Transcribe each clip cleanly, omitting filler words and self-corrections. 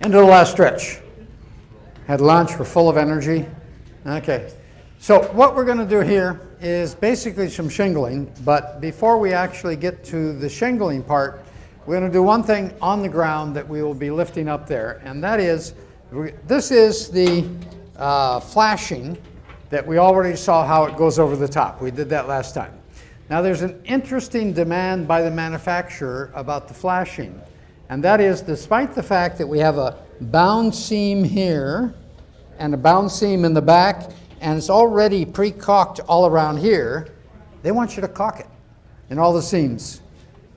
Into the last stretch. Had lunch, we're full of energy. Okay, so what we're going to do here is basically some shingling, but before we actually get to the shingling part, we're going to do one thing on the ground that we will be lifting up there, and that is, this is the flashing that we already saw how it goes over the top. We did that last time. Now there's an interesting demand by the manufacturer about the flashing, and that is, despite the fact that we have a bound seam here and a bound seam in the back, and it's already pre-caulked all around here, they want you to caulk it in all the seams.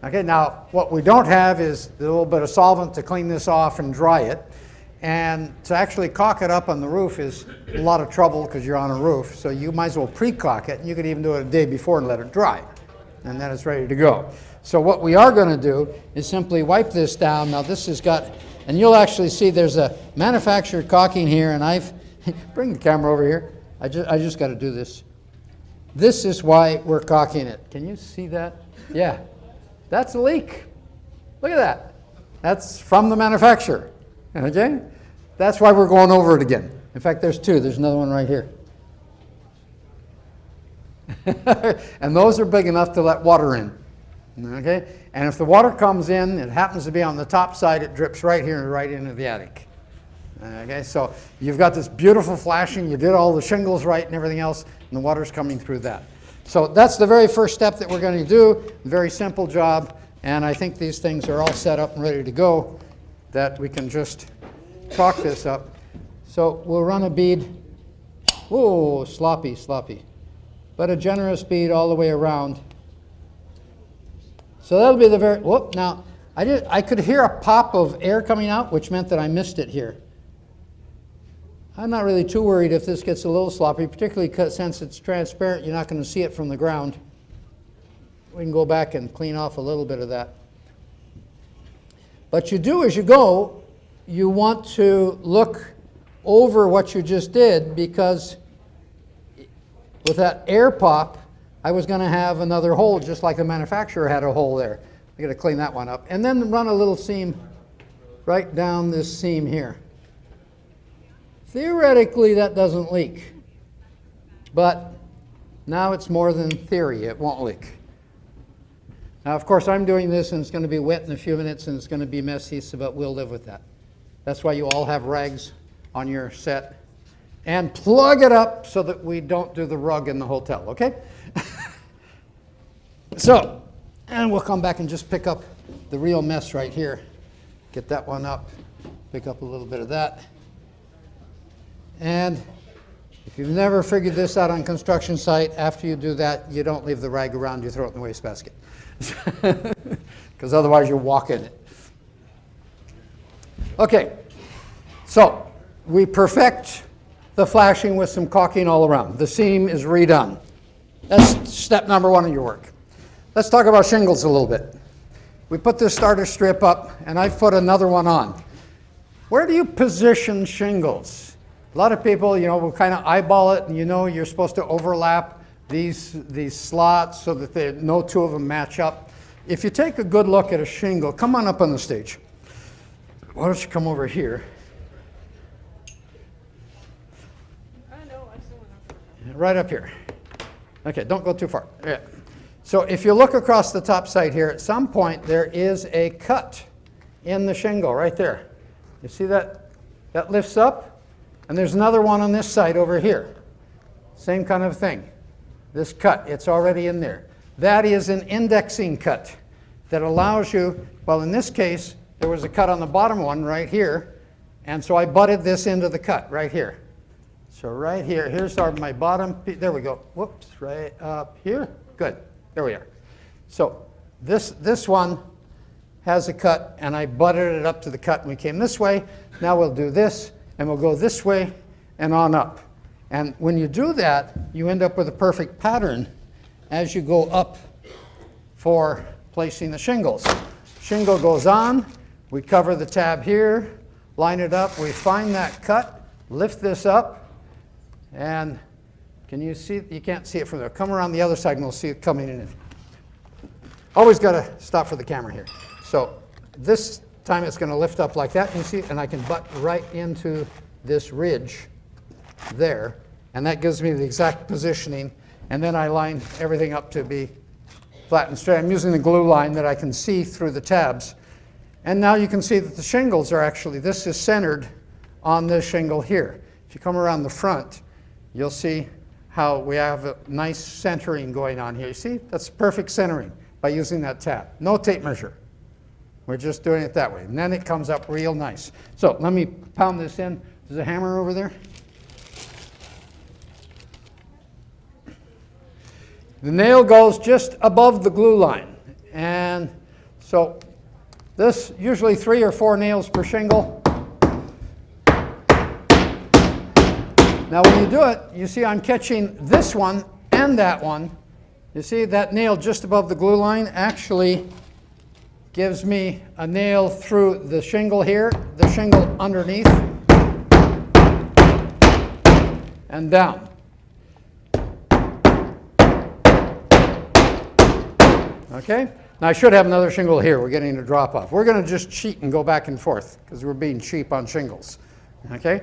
Okay, now what we don't have is a little bit of solvent to clean this off and dry it. And to actually caulk it up on the roof is a lot of trouble because you're on a roof. So you might as well pre-caulk it. And you could even do it a day before and let it dry. And then it's ready to go. So what we are going to do is simply wipe this down. Now this has got, and you'll actually see there's a manufactured caulking here. And I've, bring the camera over here. I just got to do this. This is why we're caulking it. Can you see that? Yeah. That's a leak. Look at that. That's from the manufacturer. Okay? That's why we're going over it again. In fact, there's two. There's another one right here. And those are big enough to let water in. Okay? And if the water comes in, it happens to be on the top side, it drips right here and right into the attic. Okay? So you've got this beautiful flashing. You did all the shingles right and everything else, and the water's coming through that. So that's the very first step that we're going to do. Very simple job. And I think these things are all set up and ready to go, that we can just caulk this up. So we'll run a bead. Whoa, sloppy, sloppy. But a generous bead all the way around. So that'll be the very, whoop, now I could hear a pop of air coming out, which meant that I missed it here. I'm not really too worried if this gets a little sloppy, particularly because since it's transparent, you're not going to see it from the ground. We can go back and clean off a little bit of that. But you do as you go, you want to look over what you just did, because with that air pop, I was going to have another hole just like the manufacturer had a hole there. I got to clean that one up. And then run a little seam right down this seam here. Theoretically, that doesn't leak. But now it's more than theory. It won't leak. Now, of course, I'm doing this, and it's going to be wet in a few minutes, and it's going to be messy, but we'll live with that. That's why you all have rags on your set. And plug it up so that we don't do the rug in the hotel, okay? So, and we'll come back and just pick up the real mess right here. Get that one up. Pick up a little bit of that. And if you've never figured this out on construction site, after you do that, you don't leave the rag around, you throw it in the wastebasket. Because otherwise you'll walk in it. Okay, so we perfect the flashing with some caulking all around. The seam is redone. That's step number one of your work. Let's talk about shingles a little bit. We put this starter strip up, and I've put another one on. Where do you position shingles? A lot of people, will kind of eyeball it, and you're supposed to overlap these slots so that no two of them match up. If you take a good look at a shingle, come on up on the stage. Why don't you come over here? Right up here. Okay, don't go too far. Yeah. So if you look across the top side here, at some point there is a cut in the shingle right there. You see that? That lifts up. And there's another one on this side over here. Same kind of thing. This cut, it's already in there. That is an indexing cut that allows you, well, in this case, there was a cut on the bottom one right here, and so I butted this into the cut right here. So right here, here's my bottom, there we go. Whoops, right up here. Good, there we are. So this one has a cut, and I butted it up to the cut, and we came this way. Now we'll do this. And we'll go this way and on up. And when you do that, you end up with a perfect pattern as you go up for placing the shingles. Shingle goes on, we cover the tab here, line it up, we find that cut, lift this up, and can you see? You can't see it from there. Come around the other side and we'll see it coming in. Always got to stop for the camera here. So this time it's going to lift up like that. And you see, and I can butt right into this ridge there. And that gives me the exact positioning. And then I line everything up to be flat and straight. I'm using the glue line that I can see through the tabs. And now you can see that the shingles are actually, this is centered on this shingle here. If you come around the front, you'll see how we have a nice centering going on here. You see, that's perfect centering by using that tab. No tape measure. We're just doing it that way. And then it comes up real nice. So let me pound this in. There's a hammer over there. The nail goes just above the glue line. And so this, usually 3 or 4 nails per shingle. Now when you do it, you see I'm catching this one and that one. You see that nail just above the glue line actually gives me a nail through the shingle here, the shingle underneath, and down. Okay? Now I should have another shingle here. We're getting a drop off. We're going to just cheat and go back and forth because we're being cheap on shingles. Okay?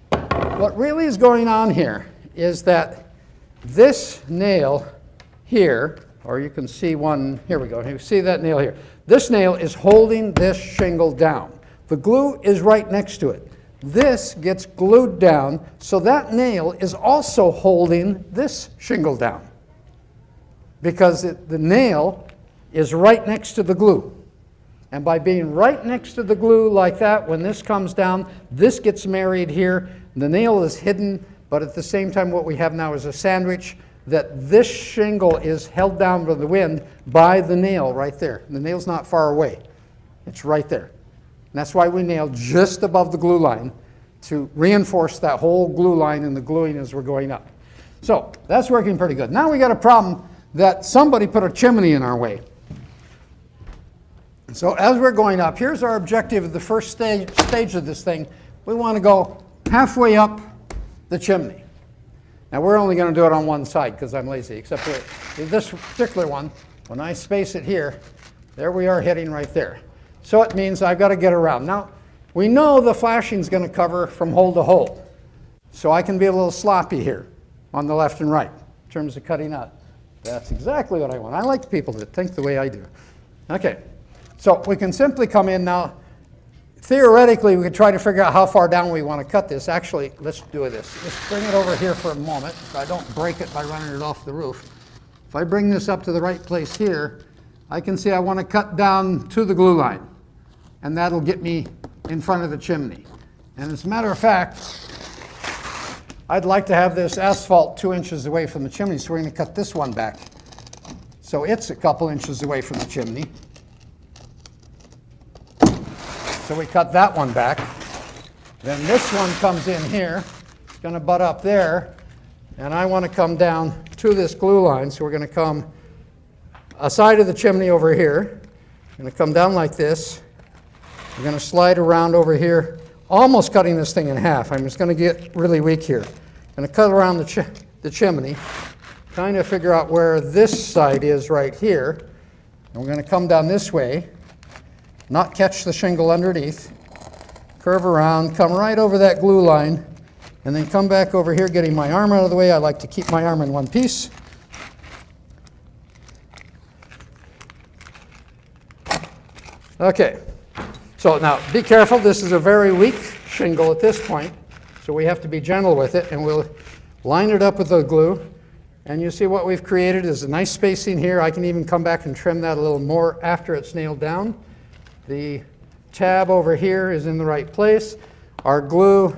What really is going on here is that this nail here, or you can see one, here we go. You see that nail here. This nail is holding this shingle down. The glue is right next to it. This gets glued down, so that nail is also holding this shingle down because the nail is right next to the glue. And by being right next to the glue like that, when this comes down, this gets married here. The nail is hidden, but at the same time what we have now is a sandwich that this shingle is held down by the wind by the nail right there. The nail's not far away. It's right there. And that's why we nail just above the glue line to reinforce that whole glue line and the gluing as we're going up. So that's working pretty good. Now we got a problem that somebody put a chimney in our way. So as we're going up, here's our objective of the first stage of this thing. We want to go halfway up the chimney. Now we're only going to do it on one side because I'm lazy, except for this particular one. When I space it here, there we are hitting right there. So it means I've got to get around. Now we know the flashing is going to cover from hole to hole. So I can be a little sloppy here on the left and right in terms of cutting out. That's exactly what I want. I like people that think the way I do. Okay. So we can simply come in now. Theoretically, we could try to figure out how far down we want to cut this. Actually, let's do this. Let's bring it over here for a moment so I don't break it by running it off the roof. If I bring this up to the right place here, I can see I want to cut down to the glue line. And that'll get me in front of the chimney. And as a matter of fact, I'd like to have this asphalt 2 inches away from the chimney, so we're going to cut this one back. So it's a couple inches away from the chimney. So we cut that one back. Then this one comes in here. It's going to butt up there. And I want to come down to this glue line. So we're going to come a side of the chimney over here. I'm going to come down like this. We're going to slide around over here, almost cutting this thing in half. I'm just going to get really weak here. I'm going to cut around the chimney, trying to figure out where this side is right here. And we're going to come down this way. Not catch the shingle underneath, curve around, come right over that glue line, and then come back over here getting my arm out of the way. I like to keep my arm in one piece. Okay, so now be careful. This is a very weak shingle at this point, so we have to be gentle with it, and we'll line it up with the glue. And you see what we've created is a nice spacing here. I can even come back and trim that a little more after it's nailed down. The tab over here is in the right place. Our glue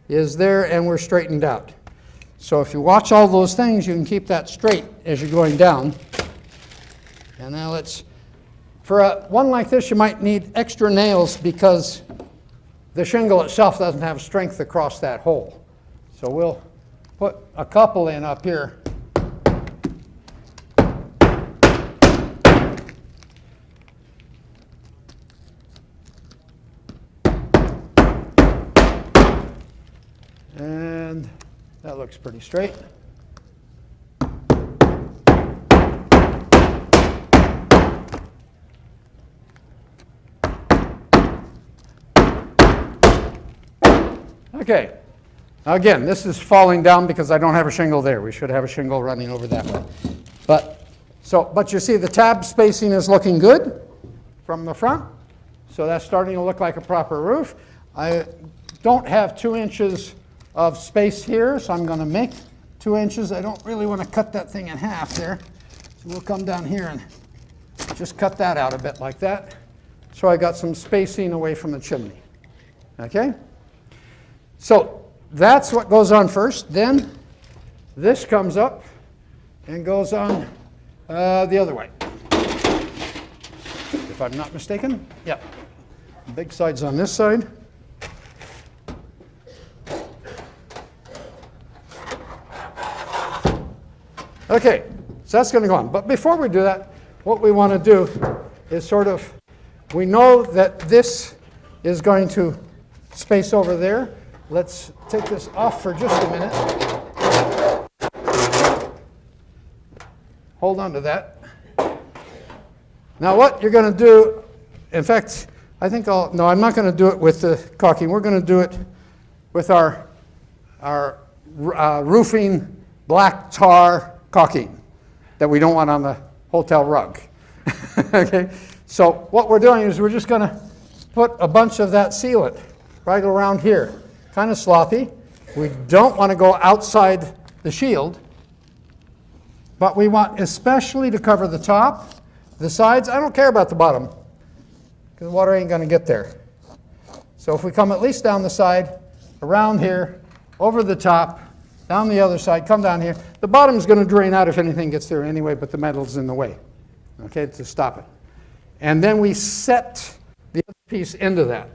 is there, and we're straightened out. So if you watch all those things, you can keep that straight as you're going down. And now let's, for one like this, you might need extra nails because the shingle itself doesn't have strength across that hole. So we'll put a couple in up here. And that looks pretty straight. Okay. Now again, this is falling down because I don't have a shingle there. We should have a shingle running over that way. But you see the tab spacing is looking good from the front. So that's starting to look like a proper roof. I don't have 2 inches of space here, so I'm going to make 2 inches. I don't really want to cut that thing in half there. So we'll come down here and just cut that out a bit like that. So I got some spacing away from the chimney. Okay? So that's what goes on first. Then this comes up and goes on the other way. If I'm not mistaken. Yeah. Big side's on this side. Okay, so that's going to go on. But before we do that, what we want to do is we know that this is going to space over there. Let's take this off for just a minute. Hold on to that. Now what you're going to do, in fact, I'm not going to do it with the caulking. We're going to do it with our roofing black tar caulking that we don't want on the hotel rug. Okay, so what we're doing is we're just going to put a bunch of that sealant right around here. Kind of sloppy. We don't want to go outside the shield, but we want especially to cover the top, the sides. I don't care about the bottom because the water ain't going to get there. So if we come at least down the side, around here, over the top, down the other side, come down here. The bottom's going to drain out if anything gets there anyway, but the metal's in the way, okay, to stop it. And then we set the other piece into that.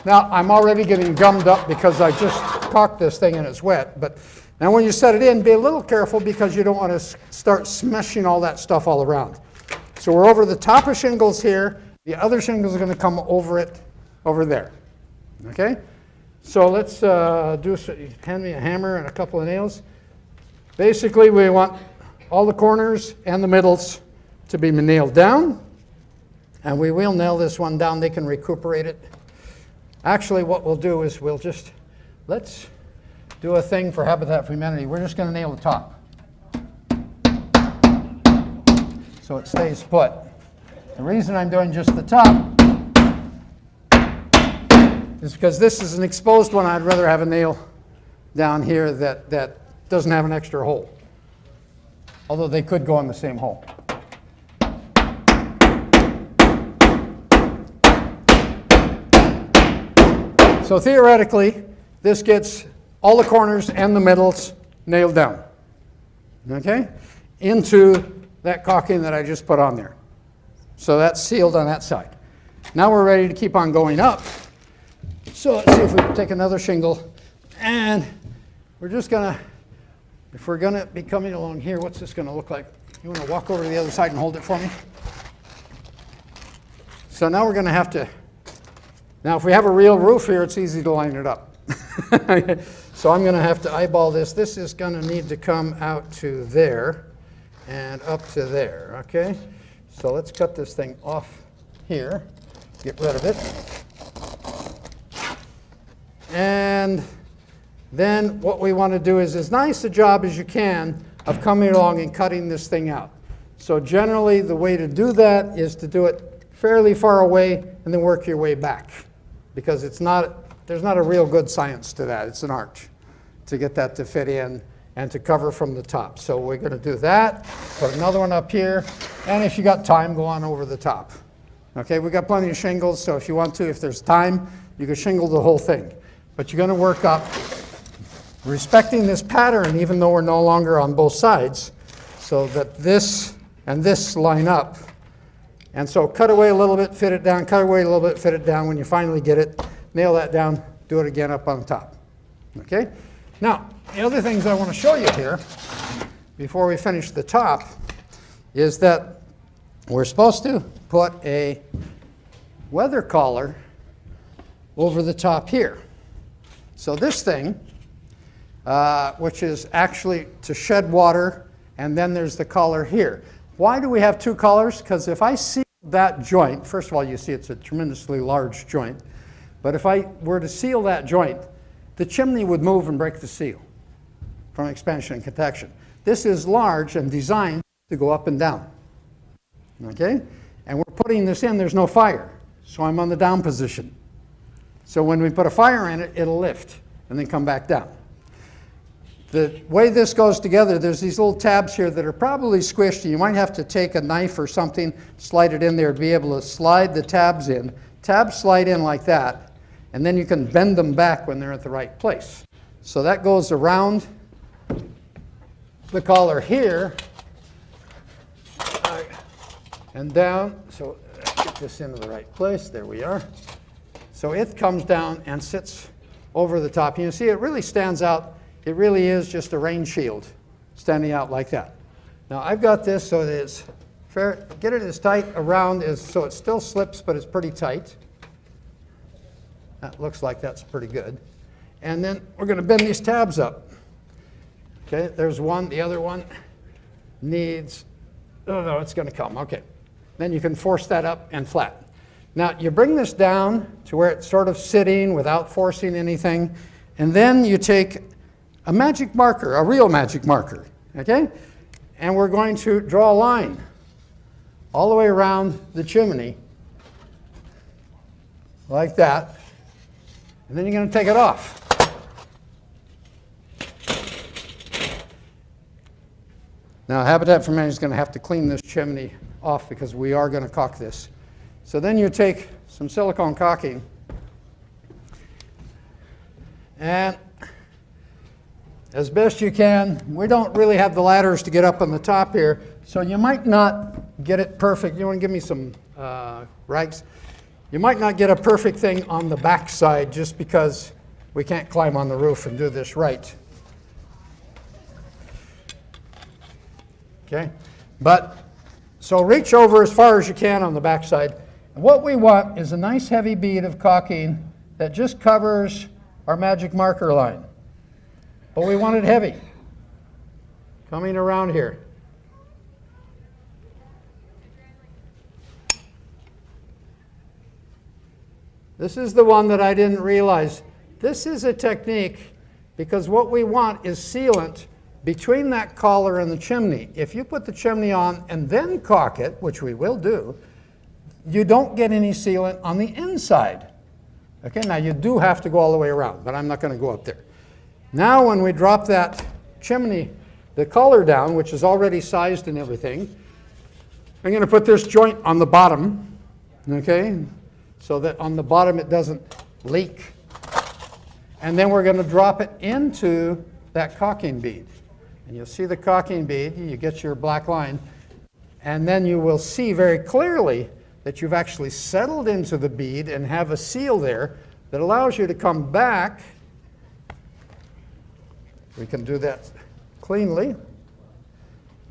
Now, I'm already getting gummed up because I just caulked this thing and it's wet. But now when you set it in, be a little careful because you don't want to start smashing all that stuff all around. So we're over the top of shingles here. The other shingles are going to come over it, over there. Okay? So let's hand me a hammer and a couple of nails. Basically, we want all the corners and the middles to be nailed down. And we will nail this one down. They can recuperate it. Actually, what we'll do is let's do a thing for Habitat for Humanity. We're just going to nail the top so it stays put. The reason I'm doing just the top is because this is an exposed one. I'd rather have a nail down here that doesn't have an extra hole, although they could go in the same hole. So theoretically, this gets all the corners and the middles nailed down, okay, into that caulking that I just put on there. So that's sealed on that side. Now we're ready to keep on going up. So let's see if we can take another shingle, and we're just going to, if we're going to be coming along here, what's this going to look like? You want to walk over to the other side and hold it for me? So now we're going to have to, now if we have a real roof here, it's easy to line it up. So I'm going to have to eyeball this. This is going to need to come out to there and up to there, okay? So let's cut this thing off here, get rid of it. And then what we want to do is as nice a job as you can of coming along and cutting this thing out. So generally the way to do that is to do it fairly far away and then work your way back, because there's not a real good science to that. It's an art to get that to fit in and to cover from the top. So we're going to do that, put another one up here, and if you got time, go on over the top. Okay, we got plenty of shingles, so if you want to, if there's time, you can shingle the whole thing. But you're going to work up, respecting this pattern, even though we're no longer on both sides, so that this and this line up. And so cut away a little bit, fit it down, cut away a little bit, fit it down. When you finally get it, nail that down, do it again up on top. Okay? Now, the other things I want to show you here, before we finish the top, is that we're supposed to put a weather collar over the top here. So this thing, which is actually to shed water, and then there's the collar here. Why do we have two collars? Because if I seal that joint, first of all, you see it's a tremendously large joint, but if I were to seal that joint, the chimney would move and break the seal from expansion and contraction. This is large and designed to go up and down, okay? And we're putting this in, there's no fire, so I'm on the down position. So when we put a fire in it, it'll lift and then come back down. The way this goes together, there's these little tabs here that are probably squished. You might have to take a knife or something, slide it in there to be able to slide the tabs in. Tabs slide in like that, and then you can bend them back when they're at the right place. So that goes around the collar here and down. So get this into the right place. There we are. So it comes down and sits over the top. You see it really stands out. It really is just a rain shield standing out like that. Now I've got this so that it's fair. Get it as tight around as so it still slips, but it's pretty tight. That looks like that's pretty good. And then we're going to bend these tabs up. Okay, there's one. The other one needs, oh no, it's going to come. Okay. Then you can force that up and flat. Now you bring this down to where it's sort of sitting without forcing anything, and then you take a magic marker, a real magic marker, okay? And we're going to draw a line all the way around the chimney, like that, and then you're going to take it off. Now, Habitat for Humanity is going to have to clean this chimney off because we are going to caulk this. So then you take some silicone caulking and as best you can, we don't really have the ladders to get up on the top here, so you might not get it perfect. You want to give me some rags? You might not get a perfect thing on the back side just because we can't climb on the roof and do this right. Okay, but so reach over as far as you can on the back side. And what we want is a nice heavy bead of caulking that just covers our magic marker line. But we want it heavy, coming around here. This is the one that I didn't realize. This is a technique because what we want is sealant between that collar and the chimney. If you put the chimney on and then caulk it, which we will do, you don't get any sealant on the inside. Okay, now you do have to go all the way around, but I'm not going to go up there. Now when we drop that chimney, the collar down, which is already sized and everything, I'm going to put this joint on the bottom, okay, so that on the bottom it doesn't leak. And then we're going to drop it into that caulking bead. And you'll see the caulking bead, you get your black line, and then you will see very clearly that you've actually settled into the bead and have a seal there that allows you to come back. We can do that cleanly.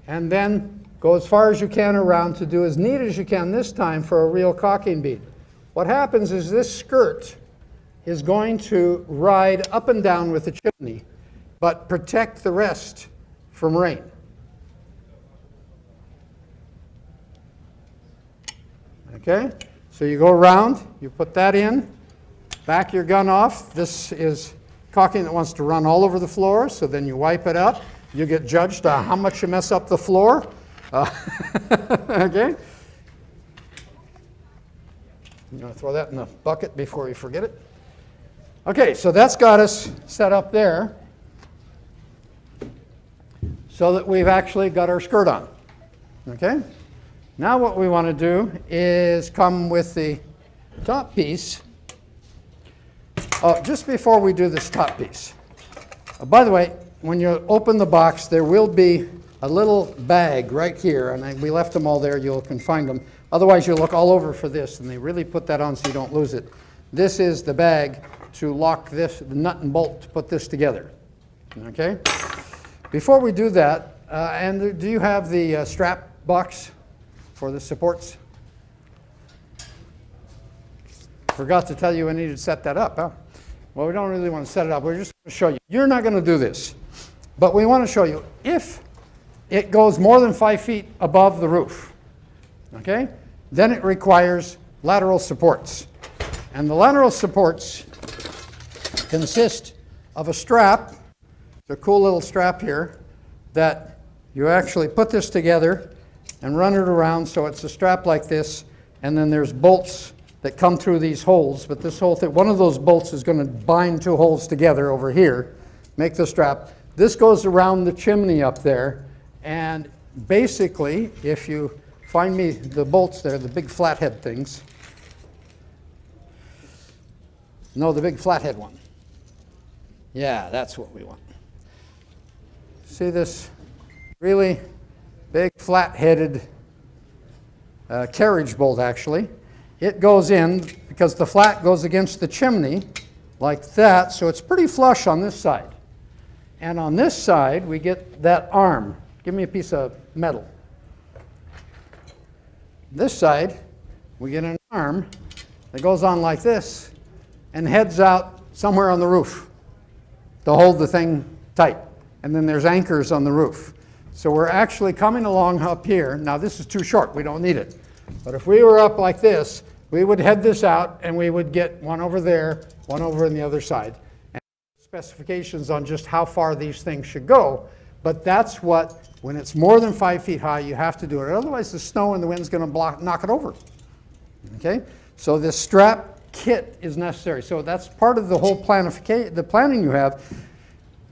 And then go as far as you can around to do as neat as you can this time for a real caulking bead. What happens is this skirt is going to ride up and down with the chimney, but protect the rest from rain. Okay, so you go around, you put that in, back your gun off. This is caulking that wants to run all over the floor, so then you wipe it up. You get judged on how much you mess up the floor. Okay. You want to throw that in the bucket before you forget it? Okay, so that's got us set up there so that we've actually got our skirt on. Okay? Now what we want to do is come with the top piece. Oh, just before we do this top piece. By the way, when you open the box, there will be a little bag right here, and we left them all there. You can find them. Otherwise, you'll look all over for this, and they really put that on so you don't lose it. This is the bag to lock this, the nut and bolt to put this together. Okay? Before we do that, and do you have the strap box for the supports? Forgot to tell you I needed to set that up, huh? Well, we don't really want to set it up. We're just going to show you. You're not going to do this. But we want to show you if it goes more than 5 feet above the roof, okay? then it requires lateral supports. And the lateral supports consist of a strap, it's a cool little strap here, that you actually put this together and run it around so it's a strap like this, and then there's bolts that come through these holes, but this whole thing, one of those bolts is going to bind two holes together over here, make the strap. This goes around the chimney up there, and basically, if you find me the bolts there, the big flathead things. No, the big flathead one. Yeah, that's what we want. See this really big flat-headed carriage bolt, actually. It goes in because the flat goes against the chimney like that, so it's pretty flush on this side. And on this side, we get that arm. Give me a piece of metal. This side, we get an arm that goes on like this and heads out somewhere on the roof to hold the thing tight. And then there's anchors on the roof. So we're actually coming along up here. Now this is too short, we don't need it. But if we were up like this, we would head this out and we would get one over there, one over on the other side. And specifications on just how far these things should go. But that's what, when it's more than 5 feet high, you have to do it. Otherwise the snow and the wind's going to knock it over. Okay? So this strap kit is necessary. So that's part of the whole the planning you have.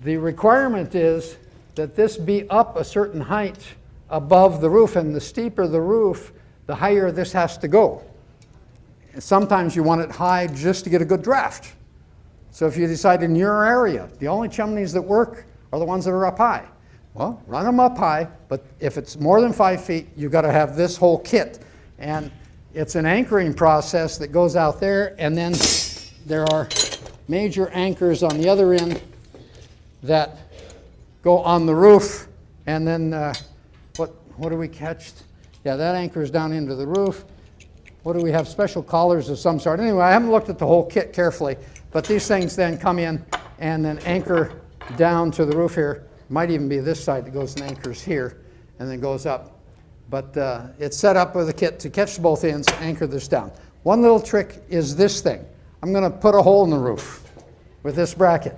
The requirement is that this be up a certain height above the roof, and the steeper the roof, the higher this has to go. And sometimes you want it high just to get a good draft. So if you decide in your area, the only chimneys that work are the ones that are up high. Well, run them up high, but if it's more than 5 feet, you've got to have this whole kit. And it's an anchoring process that goes out there, and then there are major anchors on the other end that go on the roof, and then what do we catch? Yeah, that anchors down into the roof. What do we have? Special collars of some sort. Anyway, I haven't looked at the whole kit carefully, but these things then come in and then anchor down to the roof here. Might even be this side that goes and anchors here and then goes up. But it's set up with a kit to catch both ends and anchor this down. One little trick is this thing. I'm going to put a hole in the roof with this bracket.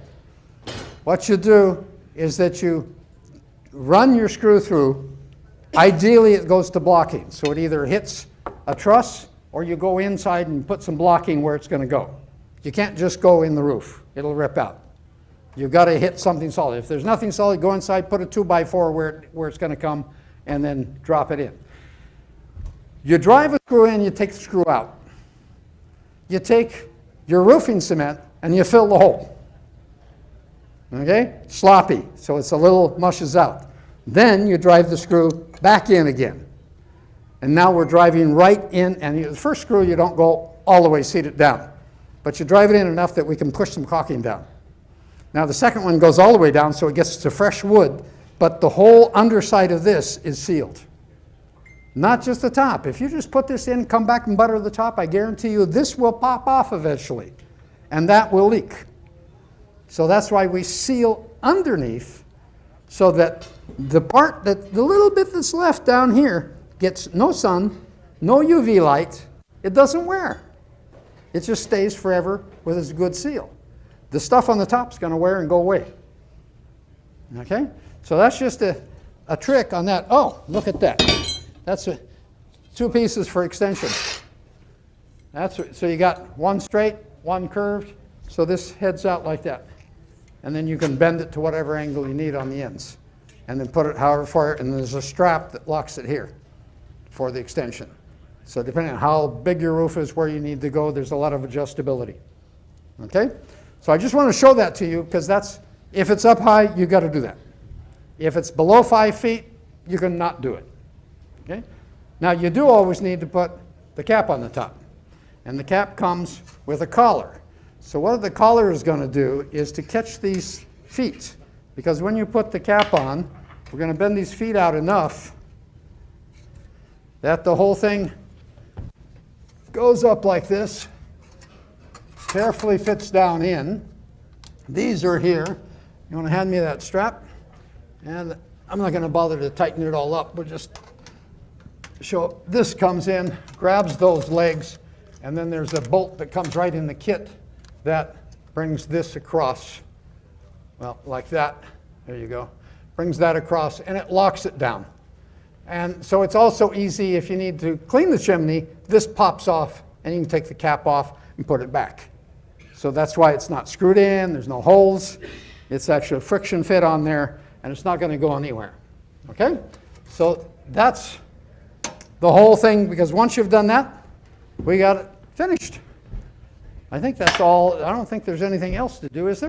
What you do is that you run your screw through. Ideally, it goes to blocking. So it either hits a truss or you go inside and put some blocking where it's going to go. You can't just go in the roof. It'll rip out. You've got to hit something solid. If there's nothing solid, go inside, put a 2x4 where it's going to come, and then drop it in. You drive a screw in, you take the screw out. You take your roofing cement and you fill the hole. Okay? Sloppy, so it's a little mushes out. Then you drive the screw back in again. And now we're driving right in, and the first screw you don't go all the way, seat it down. But you drive it in enough that we can push some caulking down. Now the second one goes all the way down so it gets to fresh wood, but the whole underside of this is sealed. Not just the top. If you just put this in, come back and butter the top, I guarantee you this will pop off eventually, and that will leak. So that's why we seal underneath, so that the part that, the little bit that's left down here gets no sun, no UV light, it doesn't wear. It just stays forever with its good seal. The stuff on the top is going to wear and go away. Okay? So that's just a trick on that. Oh, look at that. That's two pieces for extension. So you got one straight, one curved, so this heads out like that. And then you can bend it to whatever angle you need on the ends. And then put it however far, and there's a strap that locks it here for the extension. So depending on how big your roof is, where you need to go, there's a lot of adjustability. Okay? So I just want to show that to you, because that's, if it's up high, you've got to do that. If it's below 5 feet, you can not do it. Okay? Now you do always need to put the cap on the top. And the cap comes with a collar. So what the collar is going to do is to catch these feet. Because when you put the cap on, we're going to bend these feet out enough that the whole thing goes up like this, carefully fits down in. These are here. You want to hand me that strap? And I'm not going to bother to tighten it all up. We'll just So this comes in, grabs those legs, and then there's a bolt that comes right in the kit that brings this across. Well, like that. There you go. Brings that across, and it locks it down. And so it's also easy if you need to clean the chimney, this pops off, and you can take the cap off and put it back. So that's why it's not screwed in, there's no holes. It's actually a friction fit on there, and it's not going to go anywhere. Okay? So that's the whole thing, because once you've done that, we got it finished. I think that's all. I don't think there's anything else to do, is there?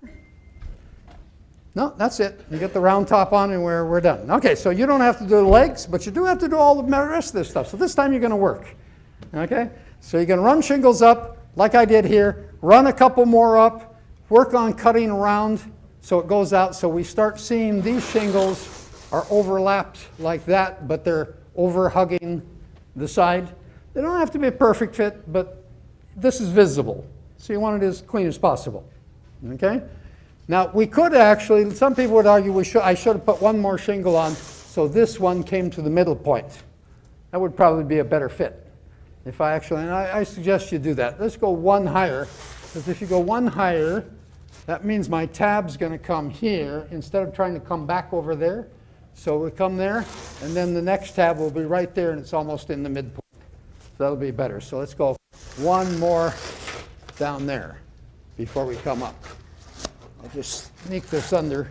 No, that's it. You get the round top on and we're done. Okay, so you don't have to do the legs, but you do have to do all the rest of this stuff. So this time you're going to work. Okay? So you're going to run shingles up, like I did here, run a couple more up, work on cutting around so it goes out. So we start seeing these shingles are overlapped like that, but they're over-hugging the side. They don't have to be a perfect fit, but this is visible. So you want it as clean as possible. Okay? Now, we could actually, some people would argue I should have put one more shingle on so this one came to the middle point. That would probably be a better fit. If I actually, and I suggest you do that. Let's go one higher, because if you go one higher, that means my tab's going to come here instead of trying to come back over there. So we come there, and then the next tab will be right there, and it's almost in the midpoint. So that'll be better. So let's go one more down there before we come up. I'll just sneak this under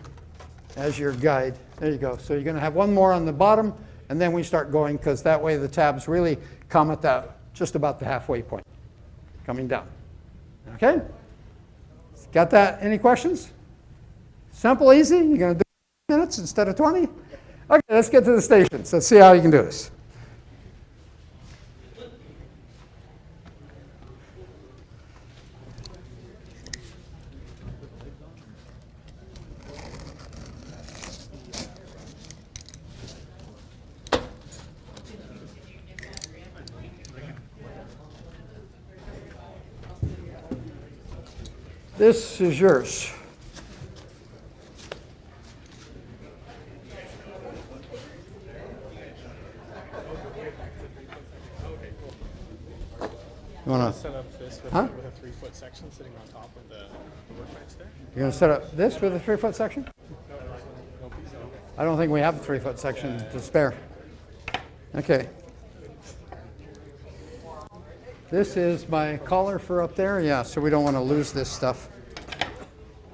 as your guide. There you go. So you're going to have one more on the bottom, and then we start going, because that way the tabs really come at that just about the halfway point, coming down. Okay? Got that? Any questions? Simple, easy. You're going to do 10 minutes instead of 20? Okay, let's get to the stations. Let's see how you can do this. This is yours. You want to set up this with a 3-foot section sitting on top of the workbench there? You're going to set up this with a 3-foot section? I don't think we have a 3-foot section to spare. Okay. This is my collar for up there. Yeah, so we don't want to lose this stuff.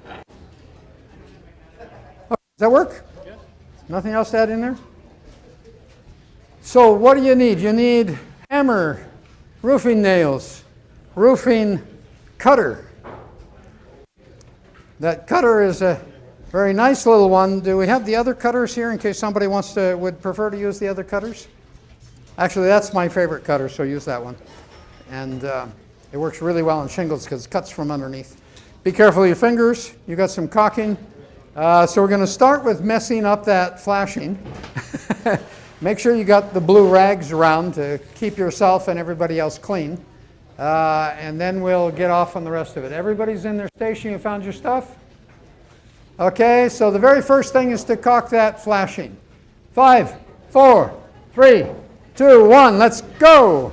Okay, does that work? Yeah. Nothing else to add in there? So what do you need? You need hammer, roofing nails, roofing cutter. That cutter is a very nice little one. Do we have the other cutters here in case somebody would prefer to use the other cutters? Actually, that's my favorite cutter, so use that one. And it works really well on shingles because it cuts from underneath. Be careful of your fingers. You got some caulking. So we're going to start with messing up that flashing. Make sure you got the blue rags around to keep yourself and everybody else clean. And then we'll get off on the rest of it. Everybody's in their station. You found your stuff? Okay, so the very first thing is to caulk that flashing. 5, 4, 3, 2, 1, let's go.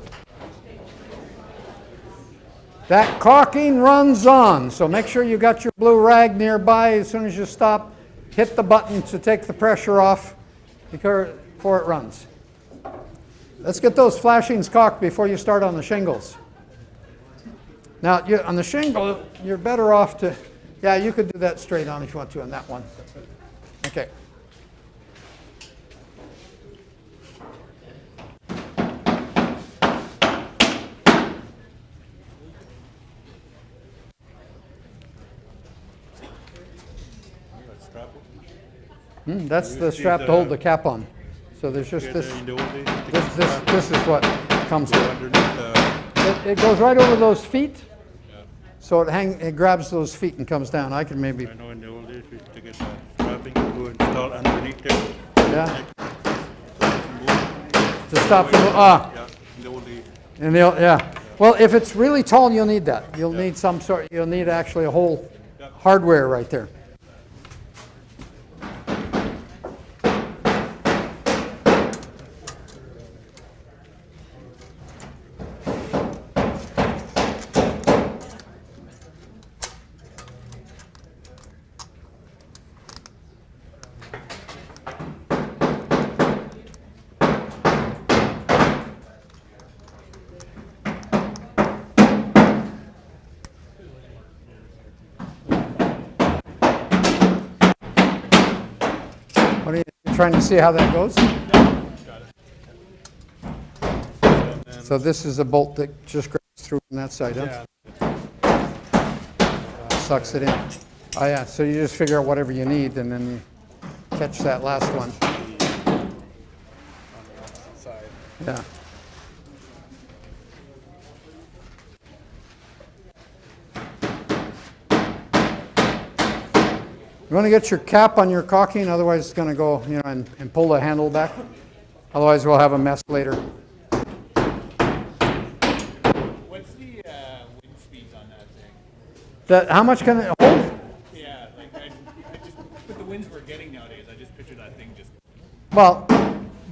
That caulking runs on, so make sure you got your blue rag nearby. As soon as you stop, hit the button to take the pressure off before it runs. Let's get those flashings caulked before you start on the shingles. Now, on the shingle, you're better off to, yeah, you could do that straight on if you want to on that one. Okay. That's the strap to hold the cap on. So there's just this. This is what comes with it. It goes right over those feet. So it grabs those feet and comes down. I can maybe. I know in the old days we used to get strapping to install underneath it. Yeah. To stop the Yeah, in the old days. yeah. Well, if it's really tall, you'll need that. You'll need some sort. You'll need actually a whole hardware right there. trying to see how that goes? Got it. So this is a bolt that just grabs through on that side, huh? Yeah. Sucks it in. Oh yeah, so you just figure out whatever you need and then you catch that last one. On the opposite side. Yeah. You want to get your cap on your caulking, otherwise it's going to go, you know, and pull the handle back. Otherwise we'll have a mess later. What's the wind speeds on that thing? How much can it hold? Yeah, like I just with the winds we're getting nowadays, I just picture that thing just. Well,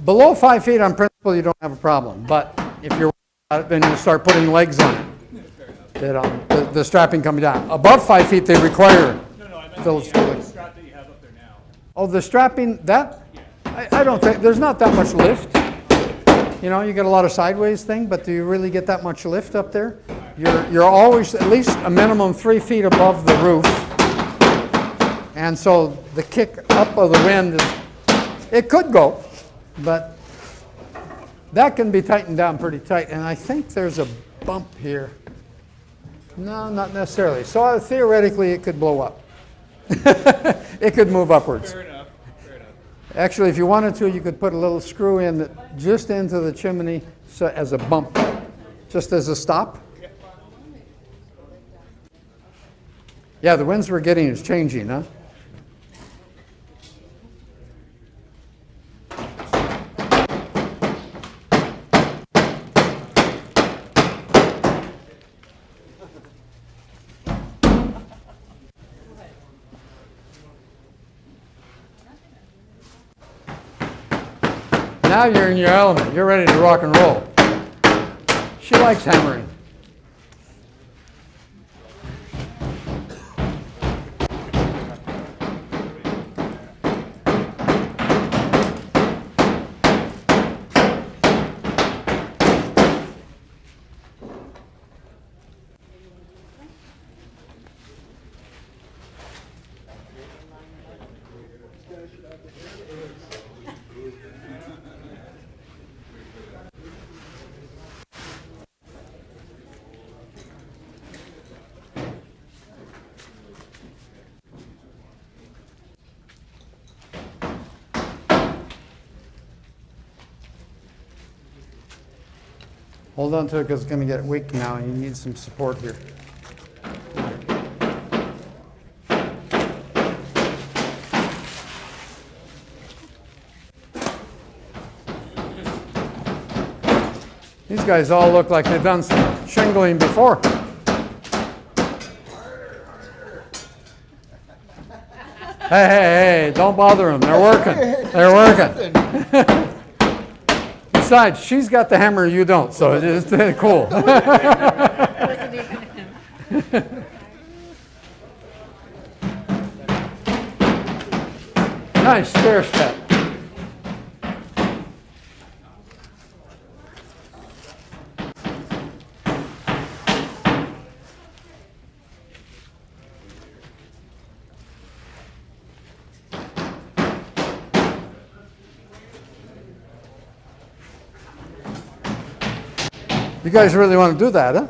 below 5 feet on principle you don't have a problem, but if you're then you start putting legs on it. The strapping coming down. Above 5 feet they require. No, I meant Phillips the strap that you have up there now. Oh, the strapping, that? I don't think, there's not that much lift. You know, you get a lot of sideways thing, but do you really get that much lift up there? You're always at least a minimum 3 feet above the roof. And so the kick up of the wind it could go, but that can be tightened down pretty tight. And I think there's a bump here. No, not necessarily. So theoretically it could blow up. It could move upwards. Fair enough. Fair enough. Actually, if you wanted to, you could put a little screw in that just into the chimney so as a bump, just as a stop. Yeah, the winds we're getting is changing, huh? Now you're in your element. You're ready to rock and roll. She likes hammering. Hold on to it because it's going to get weak now. You need some support here. These guys all look like they've done some shingling before. Hey, don't bother them. They're working. They're working. Besides, she's got the hammer, you don't, so it's cool. Nice stair step. You guys really want to do that, huh?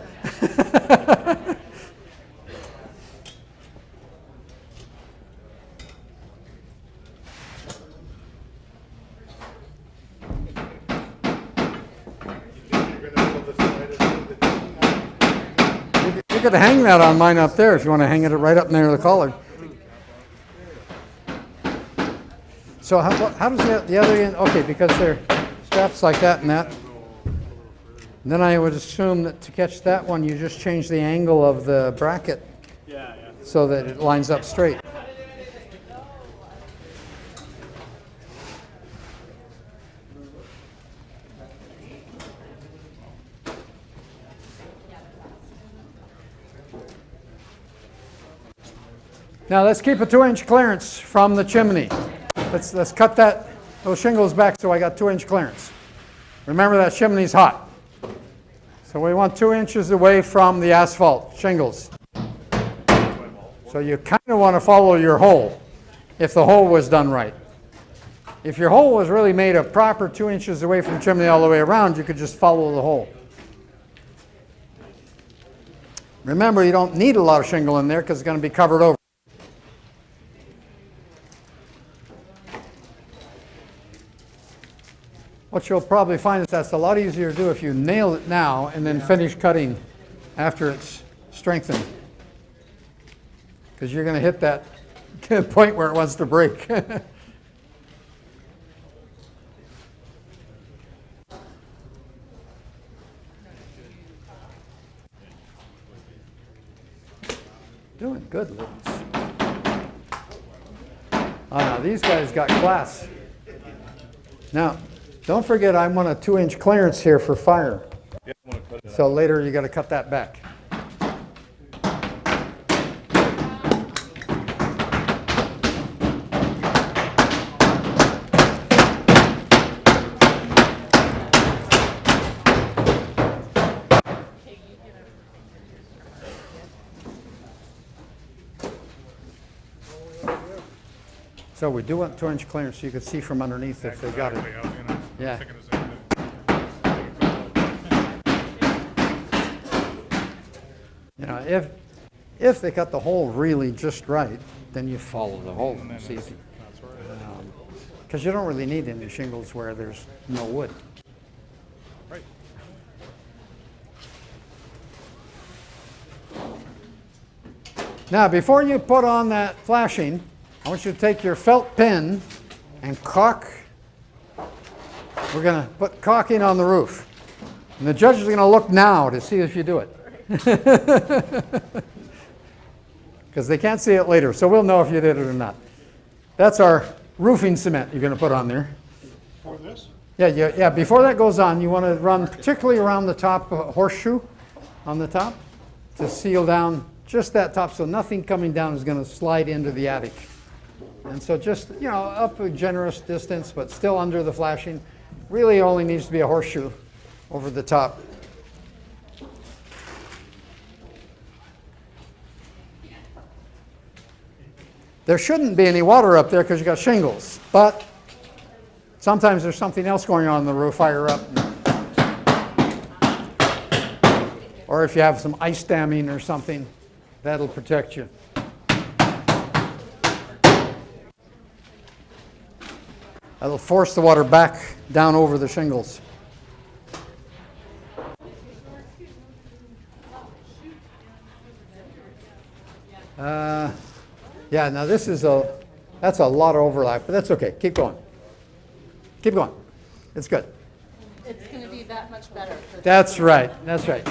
You could hang that on mine up there if you want to hang it right up near the collar. So how does the other end, okay, because they're straps like that and that. And then I would assume that to catch that one, you just change the angle of the bracket so that it lines up straight. Now let's keep a 2-inch clearance from the chimney. Let's cut those shingles back so I got 2-inch clearance. Remember that chimney's hot. So we want 2 inches away from the asphalt shingles. So you kind of want to follow your hole if the hole was done right. If your hole was really made a proper 2 inches away from the chimney all the way around, you could just follow the hole. Remember, you don't need a lot of shingle in there because it's going to be covered over. What you'll probably find is that's a lot easier to do if you nail it now and then finish cutting after it's strengthened. Because you're going to hit that point where it wants to break. Doing good, ladies. Oh, now these guys got class. Now, don't forget I want a 2-inch clearance here for fire. So later you got to cut that back. So we do want 2-inch clearance so you can see from underneath if they got it. Yeah. You know, if they cut the hole really just right, then you follow the hole. It's easy. Because you don't really need any shingles where there's no wood. Right. Now, before you put on that flashing, I want you to take your felt pen and caulk. We're going to put caulking on the roof. And the judge is going to look now to see if you do it. Because they can't see it later, so we'll know if you did it or not. That's our roofing cement you're going to put on there. For this? Yeah, before that goes on, you want to run particularly around the top horseshoe on the top to seal down just that top so nothing coming down is going to slide into the attic. And so just, you know, up a generous distance, but still under the flashing. Really only needs to be a horseshoe over the top. There shouldn't be any water up there because you got shingles, but sometimes there's something else going on in the roof higher up. Or if you have some ice damming or something, that'll protect you. That'll force the water back down over the shingles. Yeah, now this is that's a lot of overlap, but that's okay. Keep going. Keep going. It's good. It's going to be that much better. That's right. That's right.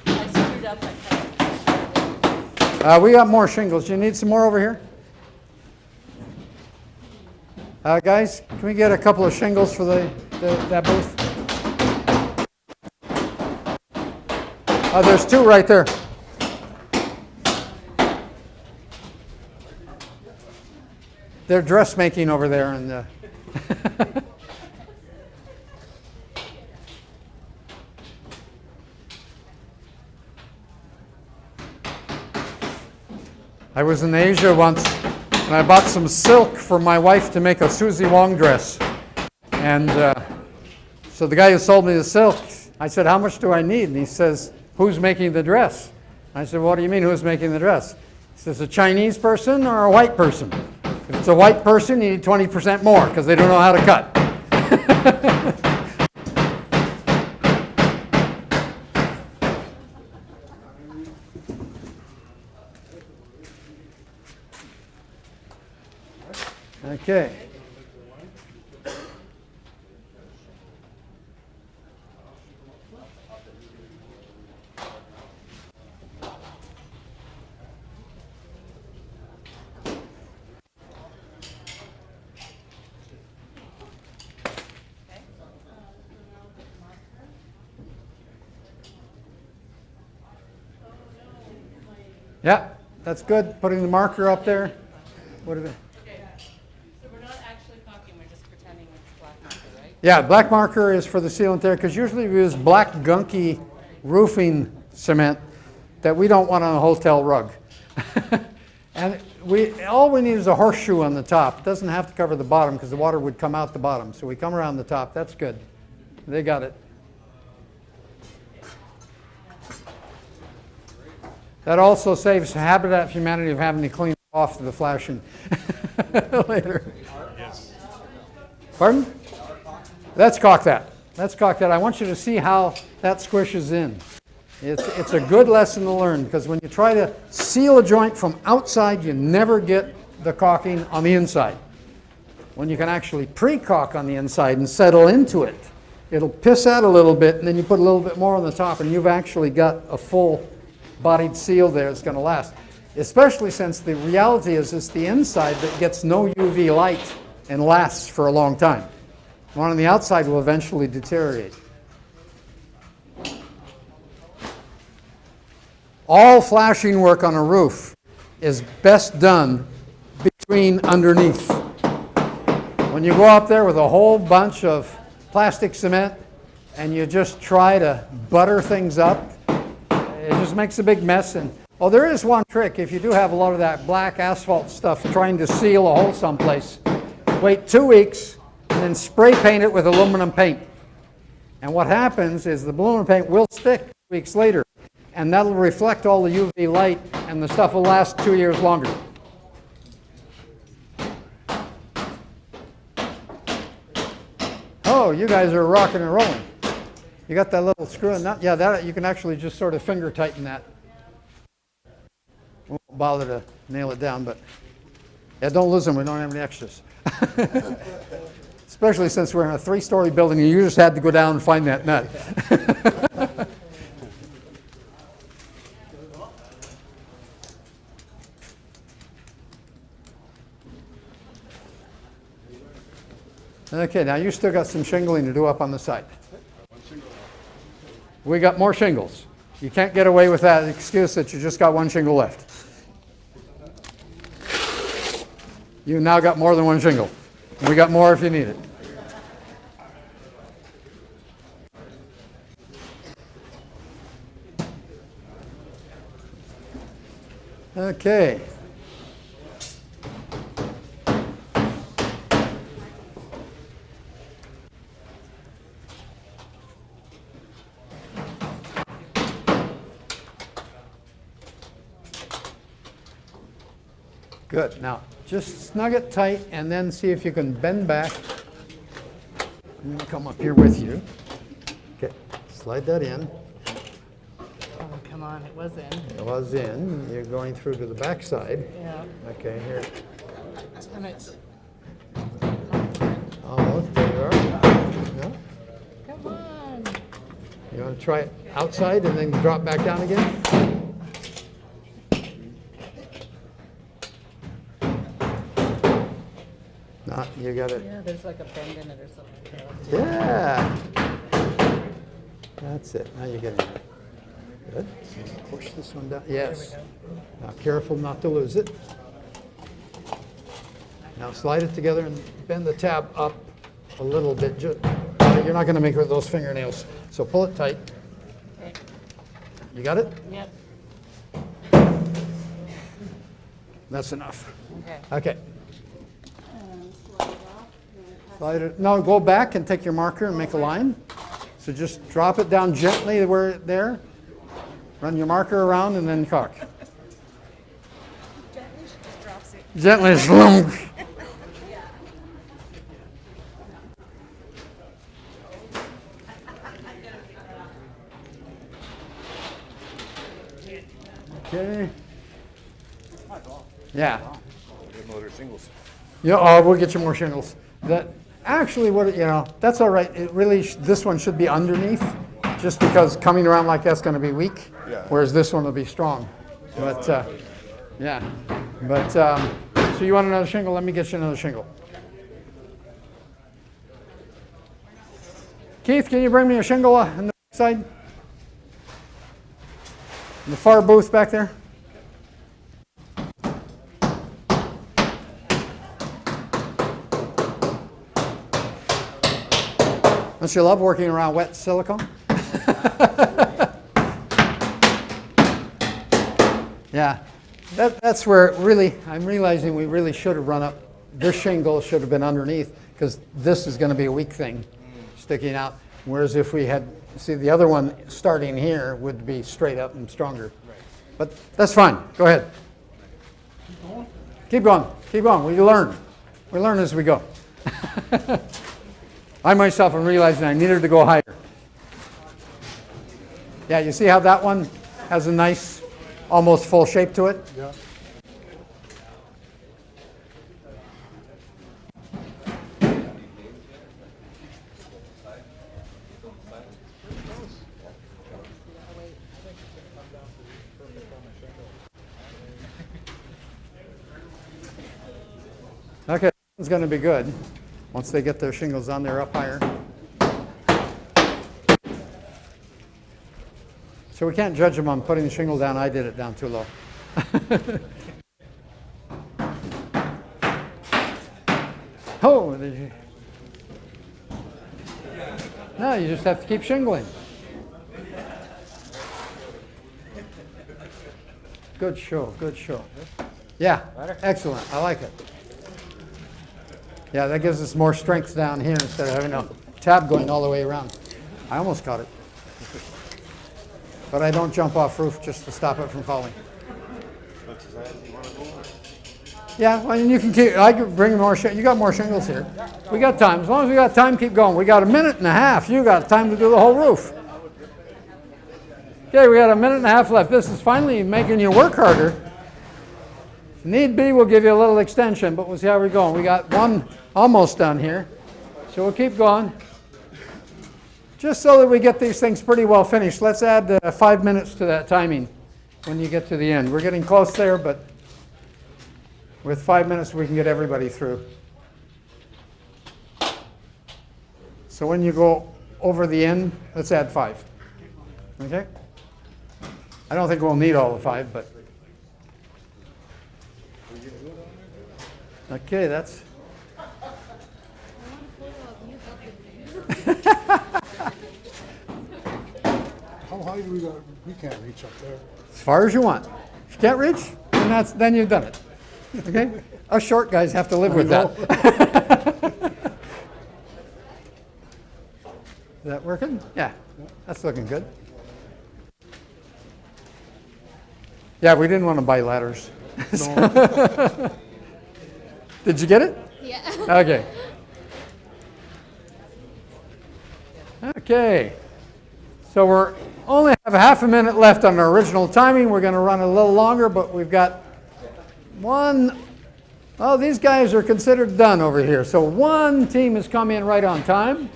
I screwed up. I cut it. We got more shingles. Do you need some more over here? Guys, can we get a couple of shingles for that booth? There's two right there. They're dressmaking over there, and I was in Asia once, and I bought some silk for my wife to make a Susie Wong dress. And so the guy who sold me the silk, I said, "How much do I need?" And he says, "Who's making the dress?" I said, "What do you mean, who's making the dress?" He says, "A Chinese person or a white person? If it's a white person, you need 20% more because they don't know how to cut." Okay. Yeah, that's good. Putting the marker up there. What are they? So we're not actually caulking, we're just pretending it's black marker, right? Yeah, black marker is for the sealant there, because usually we use black gunky roofing cement that we don't want on a hotel rug. And all we need is a horseshoe on the top. It doesn't have to cover the bottom because the water would come out the bottom. So we come around the top. That's good. They got it. That also saves Habitat for Humanity of having to clean off the flashing later. Yes. Pardon? Let's caulk that. Let's caulk that. I want you to see how that squishes in. It's a good lesson to learn, because when you try to seal a joint from outside, you never get the caulking on the inside. When you can actually pre-caulk on the inside and settle into it, it'll piss out a little bit, and then you put a little bit more on the top, and you've actually got a full-bodied seal there that's going to last. Especially since the reality is it's the inside that gets no UV light and lasts for a long time. The one on the outside will eventually deteriorate. All flashing work on a roof is best done between underneath. When you go up there with a whole bunch of plastic cement and you just try to butter things up, it just makes a big mess. And oh, there is one trick. If you do have a lot of that black asphalt stuff trying to seal a hole someplace, wait 2 weeks and then spray paint it with aluminum paint. And what happens is the aluminum paint will stick 2 weeks later, and that'll reflect all the UV light, and the stuff will last 2 years longer. Oh, you guys are rocking and rolling. You got that little screw in that? Yeah, that you can actually just sort of finger tighten that. Won't bother to nail it down, but yeah, don't lose them. We don't have any extras. Especially since we're in a 3-story building and you just had to go down and find that nut. Okay, now you still got some shingling to do up on the side. We got more shingles. You can't get away with that excuse that you just got one shingle left. You now got more than one shingle. We got more if you need it. Okay. Good. Now, just snug it tight and then see if you can bend back. I'm going to come up here with you. Okay, slide that in. Oh, come on, it was in. It was in. You're going through to the back side. Yeah. Okay, here. Damn it. Almost. There you are. No? Come on. You want to try it outside and then drop back down again? No, you got it. Yeah, there's like a bend in it or something. Yeah. That's it. Now you get in there. Good. So push this one down. Yes. Now careful not to lose it. Now slide it together and bend the tab up a little bit. You're not going to make it with those fingernails. So pull it tight. Okay. You got it? Yep. That's enough. Okay. Okay. Slide it. No, go back and take your marker and make a line. So just drop it down gently where it's there. Run your marker around and then caulk. Gently, she just drops it. Gently. Sloom. Okay. Yeah. Motor singles. Yeah. Oh, we'll get you more shingles. That actually, that's all right. It really, this one should be underneath, just because coming around like that's going to be weak, whereas this one will be strong. But yeah. But so you want another shingle? Let me get you another shingle. Keith, can you bring me a shingle on the side? In the far booth back there. Don't you love working around wet silicone? Yeah, that's where really, I'm realizing we really should have run up. This shingle should have been underneath because this is going to be a weak thing sticking out. Whereas if we had, see the other one starting here would be straight up and stronger. But that's fine. Go ahead. Keep going. Keep going. We learn. We learn as we go. I myself am realizing I needed to go higher. Yeah, you see how that one has a nice, almost full shape to it? Yeah. Okay, it's going to be good. Once they get their shingles on, they're up higher. So we can't judge them on putting the shingle down. I did it down too low. Oh, no, you just have to keep shingling. Good show, good show. Yeah, excellent. I like it. Yeah, that gives us more strength down here instead of having a tab going all the way around. I almost caught it. But I don't jump off roof just to stop it from falling. Yeah, well, and you can keep, I could bring more, you got more shingles here. We got time. As long as we got time, keep going. We got a minute and a half. You got time to do the whole roof. Okay, we got a minute and a half left. This is finally making you work harder. If need be, we'll give you a little extension, but we'll see how we're going. We got one almost done here. So we'll keep going. Just so that we get these things pretty well finished, let's add 5 minutes to that timing when you get to the end. We're getting close there, but with 5 minutes we can get everybody through. So when you go over the end, let's add 5. Okay? I don't think we'll need all the 5, but. Okay, that's. How high do we go? We can't reach up there. As far as you want. If you can't reach, then you've done it. Okay? Us short guys have to live with that. Is that working? Yeah. That's looking good. Yeah, we didn't want to buy ladders. No. Did you get it? Yeah. Okay. Okay. So we're only have a half a minute left on our original timing. We're going to run a little longer, but we've got one. Oh, these guys are considered done over here. So one team has come in right on time.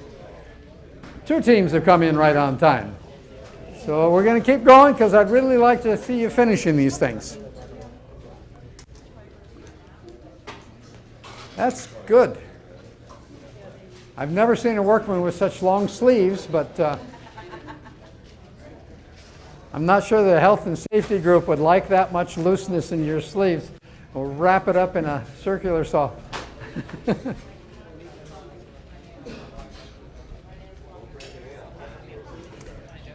2 teams have come in right on time. So we're going to keep going because I'd really like to see you finishing these things. That's good. I've never seen a workman with such long sleeves, but I'm not sure the health and safety group would like that much looseness in your sleeves. We'll wrap it up in a circular saw.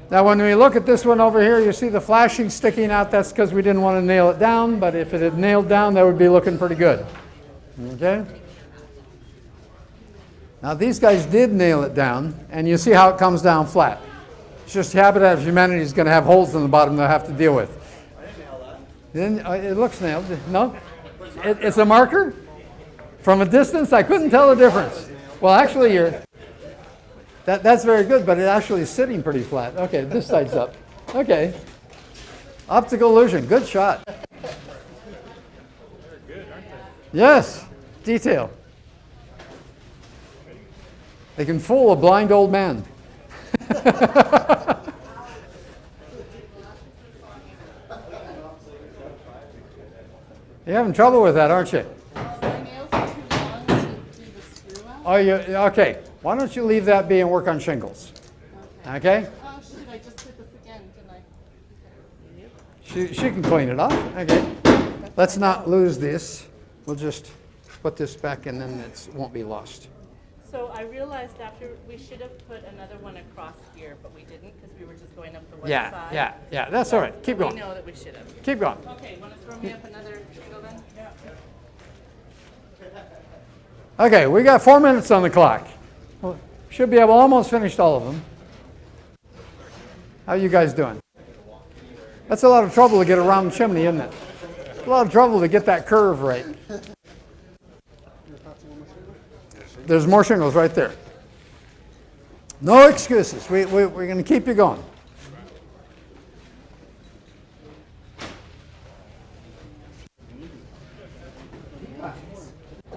Now when we look at this one over here, you see the flashing sticking out. That's because we didn't want to nail it down, but if it had nailed down, that would be looking pretty good. Okay? Now these guys did nail it down, and you see how it comes down flat. It's just habitat of humanity is going to have holes in the bottom they'll have to deal with. Then it looks nailed. No? It's a marker? From a distance, I couldn't tell the difference. Well, actually, that's very good, but it actually is sitting pretty flat. Okay, this side's up. Okay. Optical illusion. Good shot. Yes. Detail. They can fool a blind old man. You're having trouble with that, aren't you? Oh, okay. Why don't you leave that be and work on shingles? Okay? Oh, should I just put this again, didn't I? She can clean it off. Okay. Let's not lose this. We'll just put this back and then it won't be lost. So I realized after, we should have put another one across here, but we didn't because we were just going up the one Yeah, side. yeah, that's all right. Keep We going. know that we should have. Keep going. Okay, want to throw me up another shingle then? Okay, we got 4 minutes on the clock. Well, should be able almost finished all of them. How you guys doing? That's a lot of trouble to get around the chimney, isn't it? A lot of trouble to get that curve right. There's more shingles right there. No excuses. We're going to keep you going.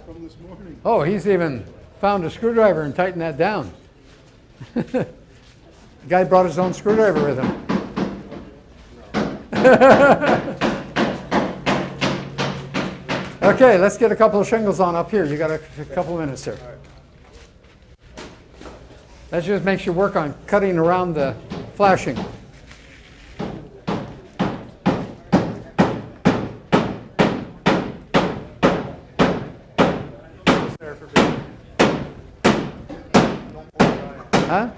From this morning. Oh, he's even found a screwdriver and tightened that down. The guy brought his own screwdriver with him. Okay, let's get a couple of shingles on up here. You got a couple of minutes here. That just makes you work on cutting around the flashing. Huh?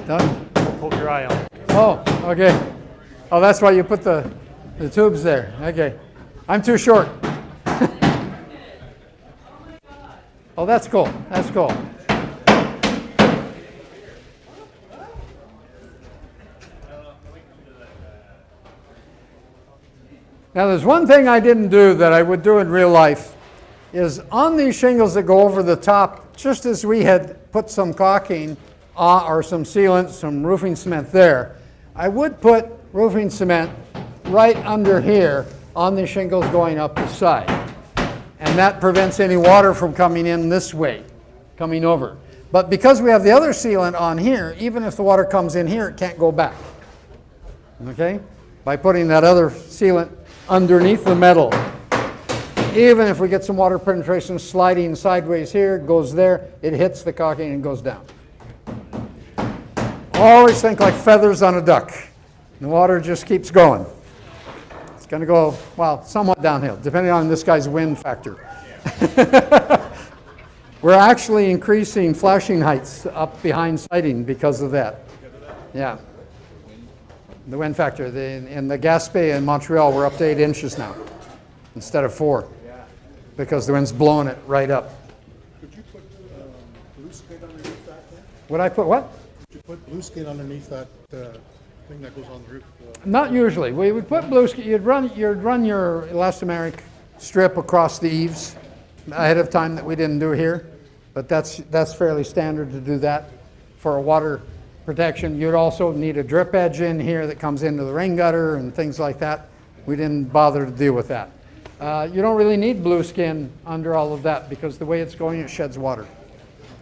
Don't Poke your eye out. Oh, okay. Oh, that's why you put the tubes there. Okay. I'm too short. Oh, that's cool. That's cool. Now, there's one thing I didn't do that I would do in real life is on these shingles that go over the top, just as we had put some caulking or some sealant, some roofing cement there, I would put roofing cement right under here on the shingles going up the side. And that prevents any water from coming in this way, coming over. But because we have the other sealant on here, even if the water comes in here, it can't go back. Okay? By putting that other sealant underneath the metal. Even if we get some water penetration sliding sideways here, it goes there, it hits the caulking and goes down. Always think like feathers on a duck. The water just keeps going. It's going to go, well, somewhat downhill, depending on this guy's wind factor. We're actually increasing flashing heights up behind siding because of that. Yeah. The wind factor. In the Gaspé in Montreal, we're up to 8 inches now instead of 4 because the wind's blowing it right up. Could you put blue skate underneath that thing? Would I put what? Could you put blue skate underneath that thing that goes on the roof? Not usually. We would put blue skate. You'd run your elastomeric strip across the eaves ahead of time that we didn't do here, but that's fairly standard to do that for a water protection. You'd also need a drip edge in here that comes into the rain gutter and things like that. We didn't bother to deal with that. You don't really need blue skin under all of that because the way it's going, it sheds water.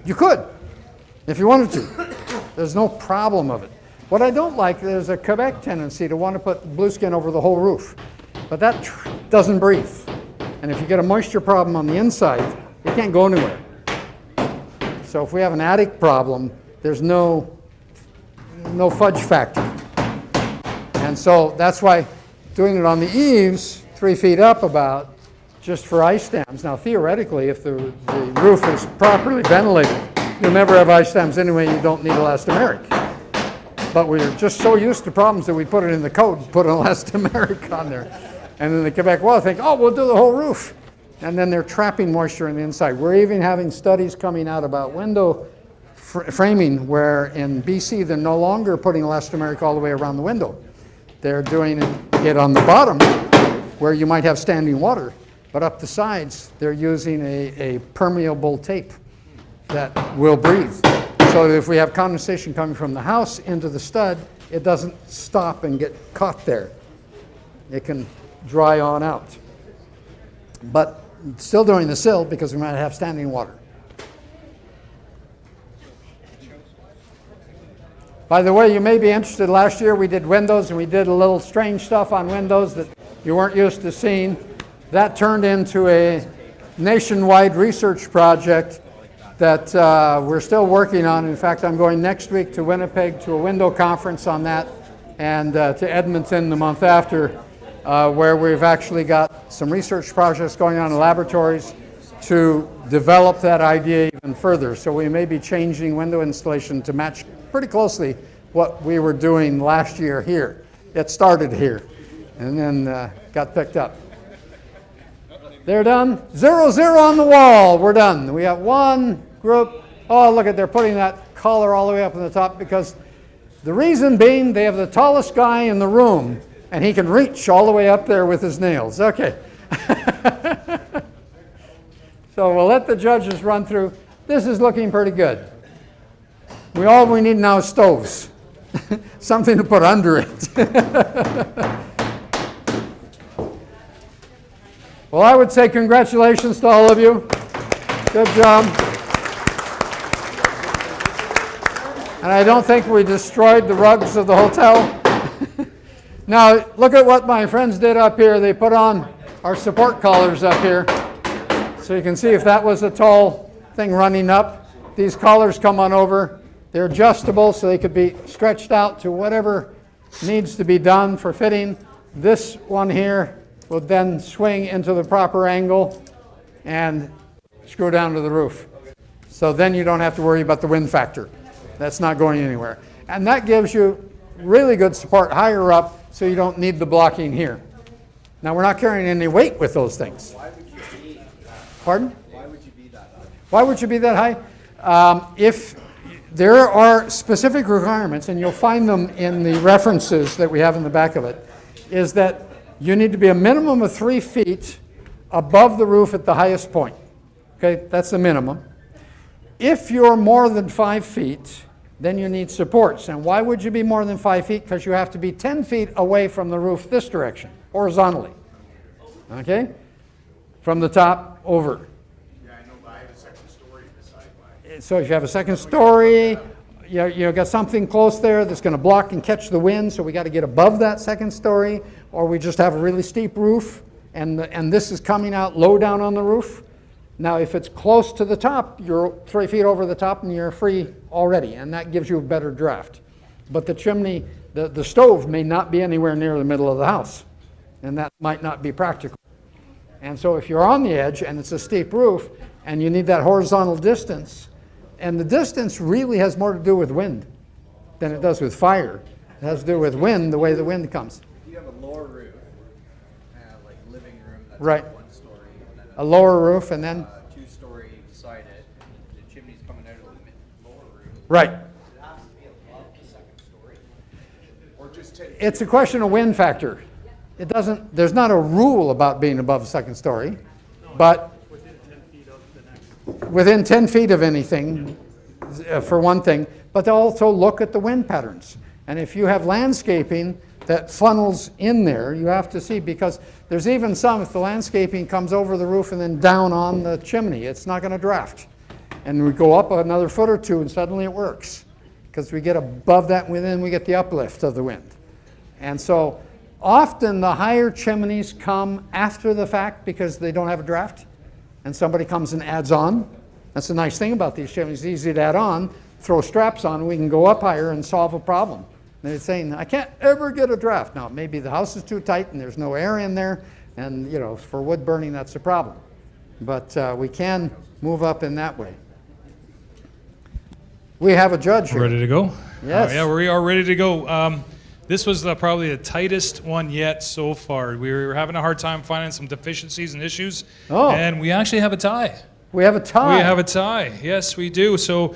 You could, if you wanted to. There's no problem of it. What I don't like, there's a Quebec tendency to want to put blue skin over the whole roof, but that doesn't breathe. And if you get a moisture problem on the inside, it can't go anywhere. So if we have an attic problem, there's no fudge factor. And so that's why doing it on the eaves, 3 feet up about, just for ice dams. Now theoretically, if the roof is properly ventilated, you'll never have ice dams anyway, you don't need elastomeric. But we're just so used to problems that we put it in the code, put an elastomeric on there. And then the Quebecois think, oh, we'll do the whole roof. And then they're trapping moisture in the inside. We're even having studies coming out about window framing where in BC they're no longer putting elastomeric all the way around the window. They're doing it on the bottom where you might have standing water, but up the sides they're using a permeable tape that will breathe. So that if we have condensation coming from the house into the stud, it doesn't stop and get caught there. It can dry on out. But still doing the sill because we might have standing water. By the way, you may be interested, last year we did windows and we did a little strange stuff on windows that you weren't used to seeing. That turned into a nationwide research project that we're still working on. In fact, I'm going next week to Winnipeg to a window conference on that and to Edmonton the month after where we've actually got some research projects going on in laboratories to develop that idea even and further. So we may be changing window installation to match pretty closely what we were doing last year here. It started here and then got picked up. They're done. 0-0 on the wall. We're done. We got one group. Oh, look at, they're putting that collar all the way up on the top because the reason being they have the tallest guy in the room and he can reach all the way up there with his nails. Okay. So we'll let the judges run through. This is looking pretty good. All we need now is stoves. Something to put under it. Well, I would say congratulations to all of you. Good job. And I don't think we destroyed the rugs of the hotel. Now, look at what my friends did up here. They put on our support collars up here. So you can see if that was a tall thing running up. These collars come on over. They're adjustable so they could be stretched out to whatever needs to be done for fitting. This one here will then swing into the proper angle and screw down to the roof. So then you don't have to worry about the wind factor. That's not going anywhere. And that gives you really good support higher up so you don't need the blocking here. Now we're not carrying any weight with those things. Why would you be? Pardon? Why would you be that high? Why would you be that high? If there are specific requirements, and you'll find them in the references that we have in the back of it, is that you need to be a minimum of 3 feet above the roof at the highest point. Okay, that's the minimum. If you're more than 5 feet, then you need supports. And why would you be more than 5 feet? Because you have to be 10 feet away from the roof this direction, horizontally. Okay? From the top over. Yeah, I know, but I have a second story beside mine. So if you have a second story, you got something close there that's going to block and catch the wind, so we got to get above that second story, or we just have a really steep roof, and this is coming out low down on the roof. Now, if it's close to the top, you're 3 feet over the top and you're free already, and that gives you a better draft. But the chimney, the stove may not be anywhere near the middle of the house, and that might not be practical. And so if you're on the edge and it's a steep roof and you need that horizontal distance, and the distance really has more to do with wind than it does with fire. It has to do with wind, the way the wind comes. If you have a lower roof, like living room that's Right. 1 story, and then A lower roof and then, 2-story beside it, the chimney's coming out of the lower roof. right. It has to be above the 2nd story. Or just 10 It's a question of wind factor. It doesn't, there's not a rule about being above the second story, but within 10 feet of anything, for one thing, but to also look at the wind patterns. And if you have landscaping that funnels in there, you have to see, because there's even some, if the landscaping comes over the roof and then down on the chimney, it's not going to draft. And we go up another foot or two and suddenly it works, because we get above that and then we get the uplift of the wind. And so often the higher chimneys come after the fact because they don't have a draft, and somebody comes and adds on. That's the nice thing about these chimneys. It's easy to add on, throw straps on, and we can go up higher and solve a problem. And they're saying, I can't ever get a draft. Now, maybe the house is too tight and there's no air in there, and for wood burning, that's a problem. But we can move up in that way. We have a judge here. Ready to go? Yes. Yeah, we are ready to go. This was probably the tightest one yet so far. We were having a hard time finding some deficiencies and issues, and we actually have a tie. We have a tie. We have a tie. Yes, we do. So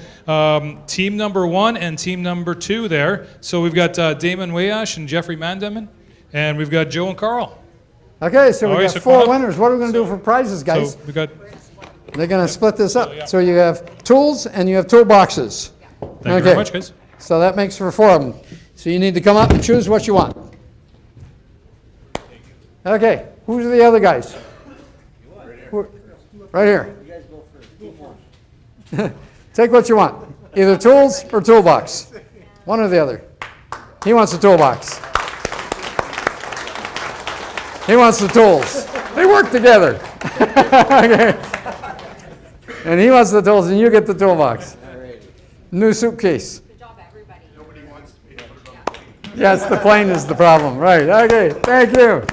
team number 1 and team number 2 there. So we've got Damon Wayash and Jeffrey Mandeman, and we've got Joe and Carl. Okay, so we All right, got so 4 come on. winners. What are we going to do for prizes, guys? So we got. They're going to split this up. yeah. So you have tools and you have toolboxes. Thank you very much, guys. So that makes for 4 of them. So you need to come up and choose what you want. Okay, who's the other guys? Right here. Take what you want. Either tools or toolbox. One or the other. He wants the toolbox. He wants the tools. They work together. Okay. And he wants the tools and you get the toolbox. New suitcase. Good job, everybody. Nobody wants to be able to. Yes, the plane is the problem. Right. Okay. Thank you.